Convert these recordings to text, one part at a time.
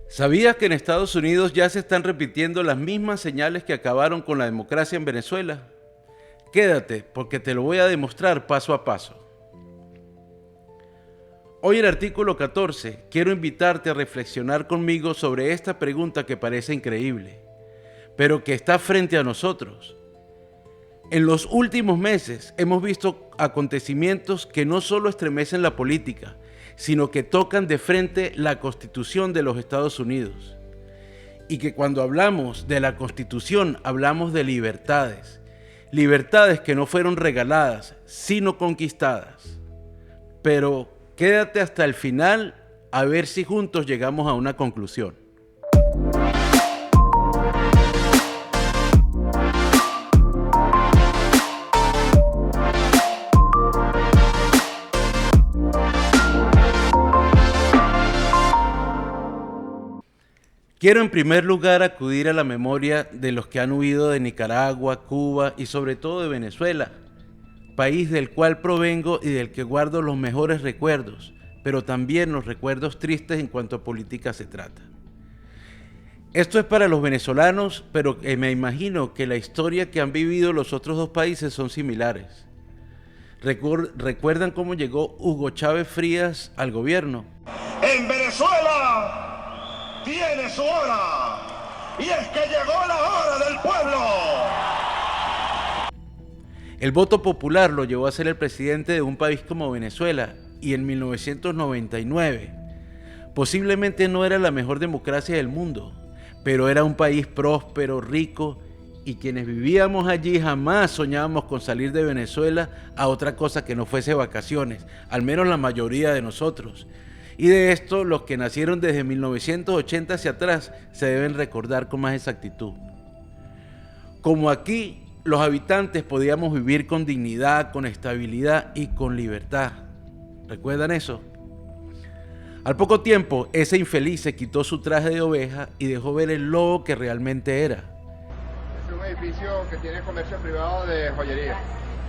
¿Sabías que en Estados Unidos ya se están repitiendo las mismas señales que acabaron con la democracia en Venezuela? Quédate, porque te lo voy a demostrar paso a paso. Hoy en el artículo 14 quiero invitarte a reflexionar conmigo sobre esta pregunta que parece increíble, pero que está frente a nosotros. En los últimos meses hemos visto acontecimientos que no solo estremecen la política, sino que tocan de frente la Constitución de los Estados Unidos. Y que cuando hablamos de la Constitución hablamos de libertades, libertades que no fueron regaladas, sino conquistadas. Pero quédate hasta el final a ver si juntos llegamos a una conclusión. Quiero en primer lugar acudir a la memoria de los que han huido de Nicaragua, Cuba y sobre todo de Venezuela, país del cual provengo y del que guardo los mejores recuerdos, pero también los recuerdos tristes en cuanto a política se trata. Esto es para los venezolanos, pero me imagino que la historia que han vivido los otros dos países son similares. ¿Recuerdan cómo llegó Hugo Chávez Frías al gobierno? En Venezuela tiene su hora, y es que llegó la hora del pueblo. El voto popular lo llevó a ser el presidente de un país como Venezuela, y en 1999 posiblemente no era la mejor democracia del mundo, pero era un país próspero, rico, y quienes vivíamos allí jamás soñábamos con salir de Venezuela a otra cosa que no fuese vacaciones, al menos la mayoría de nosotros. Y de esto, los que nacieron desde 1980 hacia atrás se deben recordar con más exactitud. Como aquí, los habitantes podíamos vivir con dignidad, con estabilidad y con libertad. ¿Recuerdan eso? Al poco tiempo, ese infeliz se quitó su traje de oveja y dejó ver el lobo que realmente era. Es un edificio que tiene comercio privado de joyería.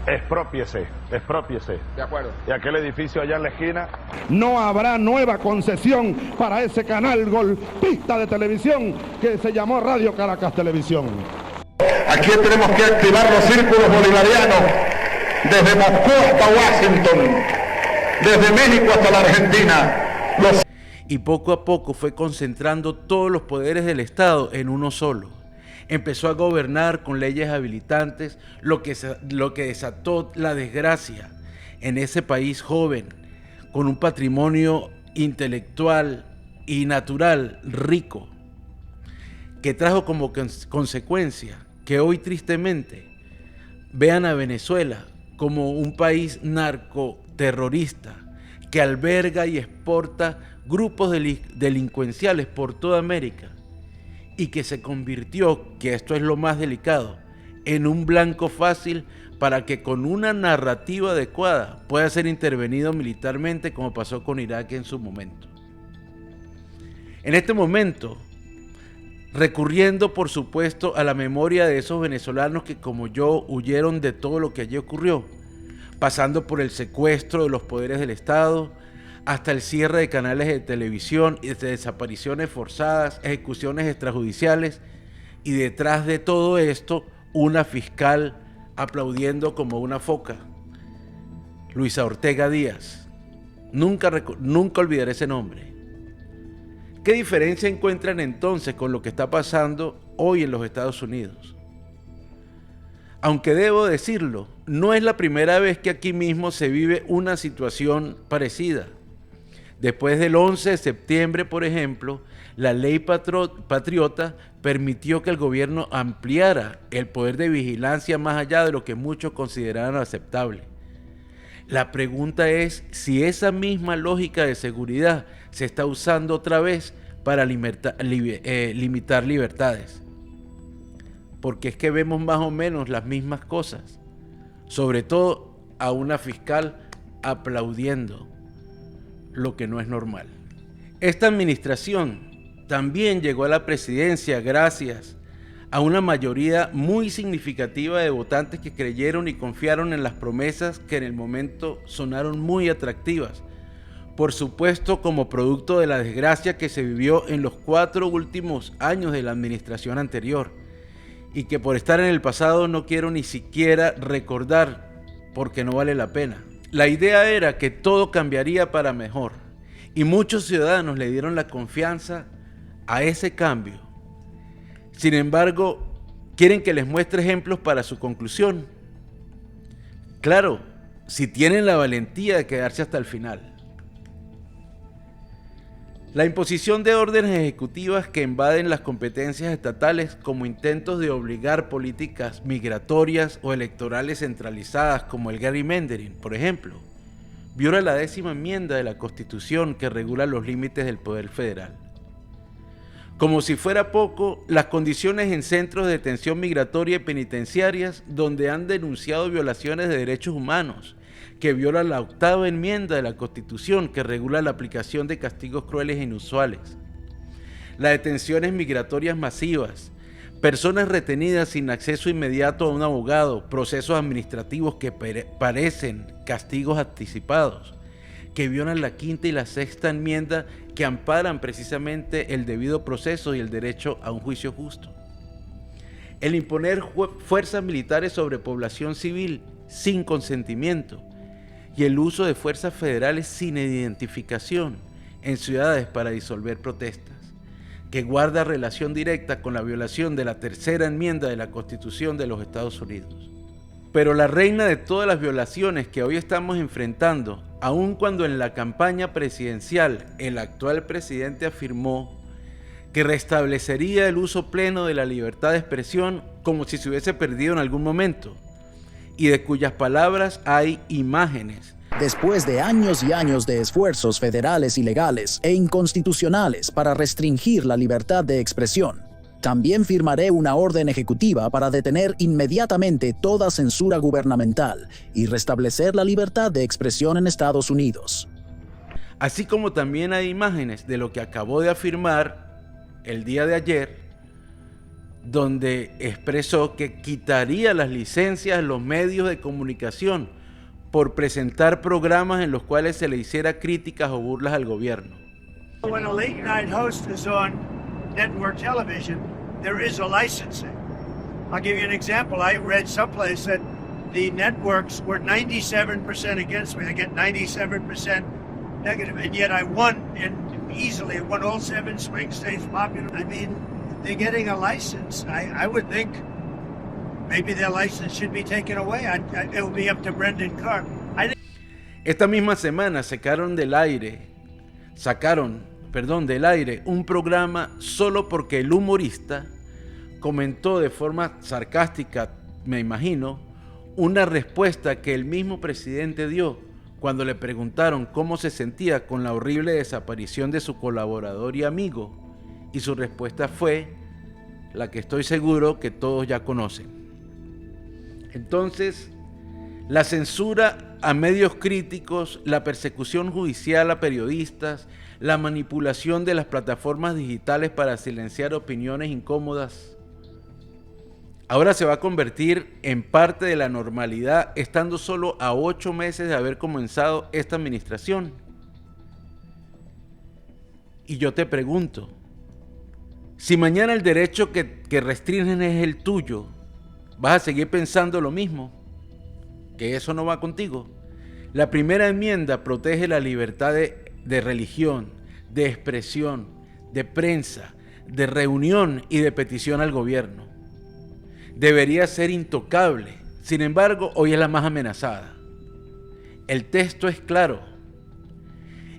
Exprópiese. De acuerdo. Y aquel edificio allá en la esquina. No habrá nueva concesión para ese canal golpista de televisión que se llamó Radio Caracas Televisión. Aquí tenemos que activar los círculos bolivarianos desde Moscú hasta Washington, desde México hasta la Argentina. Y poco a poco fue concentrando todos los poderes del Estado en uno solo. Empezó a gobernar con leyes habilitantes, lo que desató la desgracia en ese país joven, con un patrimonio intelectual y natural rico, que trajo como consecuencia que hoy tristemente vean a Venezuela como un país narcoterrorista que alberga y exporta grupos delincuenciales por toda América, y que se convirtió, que esto es lo más delicado, en un blanco fácil para que con una narrativa adecuada pueda ser intervenido militarmente, como pasó con Irak en su momento. En este momento, recurriendo por supuesto a la memoria de esos venezolanos que como yo huyeron de todo lo que allí ocurrió, pasando por el secuestro de los poderes del Estado, hasta el cierre de canales de televisión y de desapariciones forzadas, ejecuciones extrajudiciales, y detrás de todo esto una fiscal aplaudiendo como una foca, Luisa Ortega Díaz. Nunca olvidaré ese nombre. ¿Qué diferencia encuentran entonces con lo que está pasando hoy en los Estados Unidos? Aunque debo decirlo, no es la primera vez que aquí mismo se vive una situación parecida. Después del 11 de septiembre, por ejemplo, la ley patriota permitió que el gobierno ampliara el poder de vigilancia más allá de lo que muchos consideraban aceptable. La pregunta es si esa misma lógica de seguridad se está usando otra vez para limitar libertades. Porque es que vemos más o menos las mismas cosas, sobre todo a una fiscal aplaudiendo lo que no es normal. Esta administración también llegó a la presidencia gracias a una mayoría muy significativa de votantes que creyeron y confiaron en las promesas que en el momento sonaron muy atractivas, por supuesto como producto de la desgracia que se vivió en los 4 últimos años de la administración anterior, y que por estar en el pasado no quiero ni siquiera recordar porque no vale la pena. La idea era que todo cambiaría para mejor, y muchos ciudadanos le dieron la confianza a ese cambio. Sin embargo, quieren que les muestre ejemplos para su conclusión. Claro, si tienen la valentía de quedarse hasta el final. La imposición de órdenes ejecutivas que invaden las competencias estatales como intentos de obligar políticas migratorias o electorales centralizadas como el gerrymandering, por ejemplo, viola la 10ª enmienda de la Constitución que regula los límites del poder federal. Como si fuera poco, las condiciones en centros de detención migratoria y penitenciarias donde han denunciado violaciones de derechos humanos, que viola la 8ª enmienda de la Constitución que regula la aplicación de castigos crueles e inusuales. Las detenciones migratorias masivas, personas retenidas sin acceso inmediato a un abogado, procesos administrativos que parecen castigos anticipados, que violan la 5ª y la 6ª enmienda que amparan precisamente el debido proceso y el derecho a un juicio justo. El imponer fuerzas militares sobre población civil sin consentimiento, y el uso de fuerzas federales sin identificación en ciudades para disolver protestas, que guarda relación directa con la violación de la 3ª enmienda de la Constitución de los Estados Unidos. Pero la reina de todas las violaciones que hoy estamos enfrentando, aun cuando en la campaña presidencial el actual presidente afirmó que restablecería el uso pleno de la libertad de expresión como si se hubiese perdido en algún momento, y de cuyas palabras hay imágenes. Después de años y años de esfuerzos federales ilegales e inconstitucionales para restringir la libertad de expresión, también firmaré una orden ejecutiva para detener inmediatamente toda censura gubernamental y restablecer la libertad de expresión en Estados Unidos. Así como también hay imágenes de lo que acabó de afirmar el día de ayer, donde expresó que quitaría las licencias a los medios de comunicación por presentar programas en los cuales se le hiciera críticas o burlas al gobierno. When a late night host is on network television, there is a licensing. I'll give you an example. I read someplace that the networks were 97% against me. I get 97% negative, and yet I won easily. I won all 7 swing states popular. I mean, they're getting a license. I would think maybe their license should be taken away. It will be up to Brendan Carr. Esta misma semana sacaron del aire un programa solo porque el humorista comentó de forma sarcástica, me imagino, una respuesta que el mismo presidente dio cuando le preguntaron cómo se sentía con la horrible desaparición de su colaborador y amigo. Y su respuesta fue la que estoy seguro que todos ya conocen. Entonces, la censura a medios críticos, la persecución judicial a periodistas, la manipulación de las plataformas digitales para silenciar opiniones incómodas, ahora se va a convertir en parte de la normalidad, estando solo a 8 meses de haber comenzado esta administración. Y yo te pregunto, si mañana el derecho que restringen es el tuyo, ¿vas a seguir pensando lo mismo? ¿Que eso no va contigo? La 1ª enmienda protege la libertad de religión, de expresión, de prensa, de reunión y de petición al gobierno. Debería ser intocable, sin embargo, hoy es la más amenazada. El texto es claro.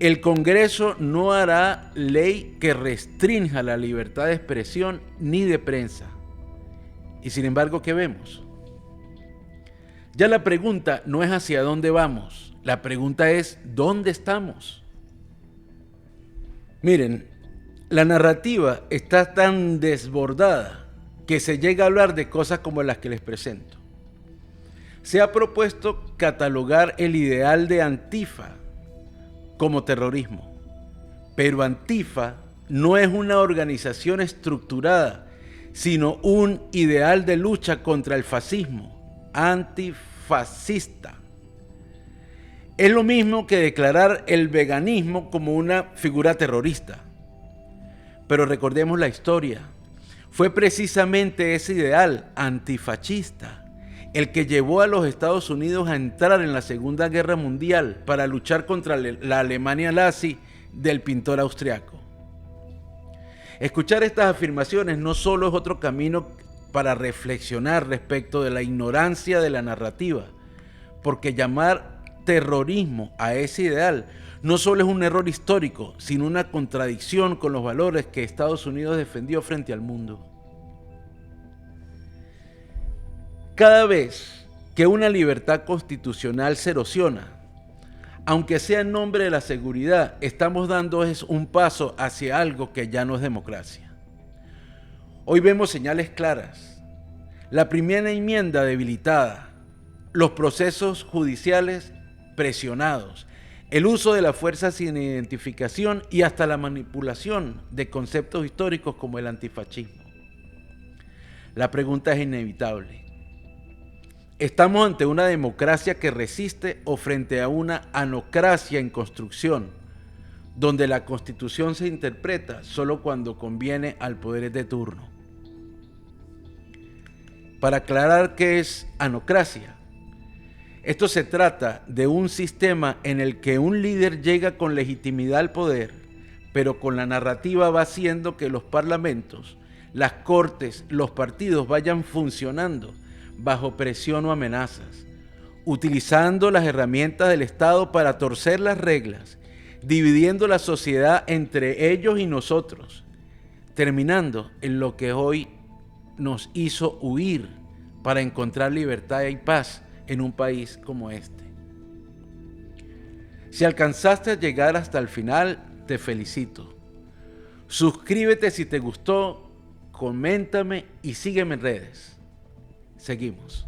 El Congreso no hará ley que restrinja la libertad de expresión ni de prensa. Y sin embargo, ¿qué vemos? Ya la pregunta no es hacia dónde vamos, la pregunta es ¿dónde estamos? Miren, la narrativa está tan desbordada que se llega a hablar de cosas como las que les presento. Se ha propuesto catalogar el ideal de Antifa como terrorismo, pero Antifa no es una organización estructurada, sino un ideal de lucha contra el fascismo, antifascista. Es lo mismo que declarar el veganismo como una figura terrorista. Pero recordemos la historia. Fue precisamente ese ideal antifascista el que llevó a los Estados Unidos a entrar en la Segunda Guerra Mundial para luchar contra la Alemania nazi del pintor austriaco. Escuchar estas afirmaciones no solo es otro camino para reflexionar respecto de la ignorancia de la narrativa, porque llamar terrorismo a ese ideal no solo es un error histórico, sino una contradicción con los valores que Estados Unidos defendió frente al mundo. Cada vez que una libertad constitucional se erosiona, aunque sea en nombre de la seguridad, estamos dando un paso hacia algo que ya no es democracia. Hoy vemos señales claras. La primera enmienda debilitada, los procesos judiciales presionados, el uso de la fuerza sin identificación y hasta la manipulación de conceptos históricos como el antifascismo. La pregunta es inevitable. ¿Estamos ante una democracia que resiste o frente a una anocracia en construcción, donde la Constitución se interpreta solo cuando conviene al poder de turno? Para aclarar qué es anocracia, esto se trata de un sistema en el que un líder llega con legitimidad al poder, pero con la narrativa va haciendo que los parlamentos, las cortes, los partidos vayan funcionando bajo presión o amenazas, utilizando las herramientas del Estado para torcer las reglas, dividiendo la sociedad entre ellos y nosotros, terminando en lo que hoy nos hizo huir para encontrar libertad y paz en un país como este. Si alcanzaste a llegar hasta el final, te felicito. Suscríbete si te gustó, coméntame y sígueme en redes. Seguimos.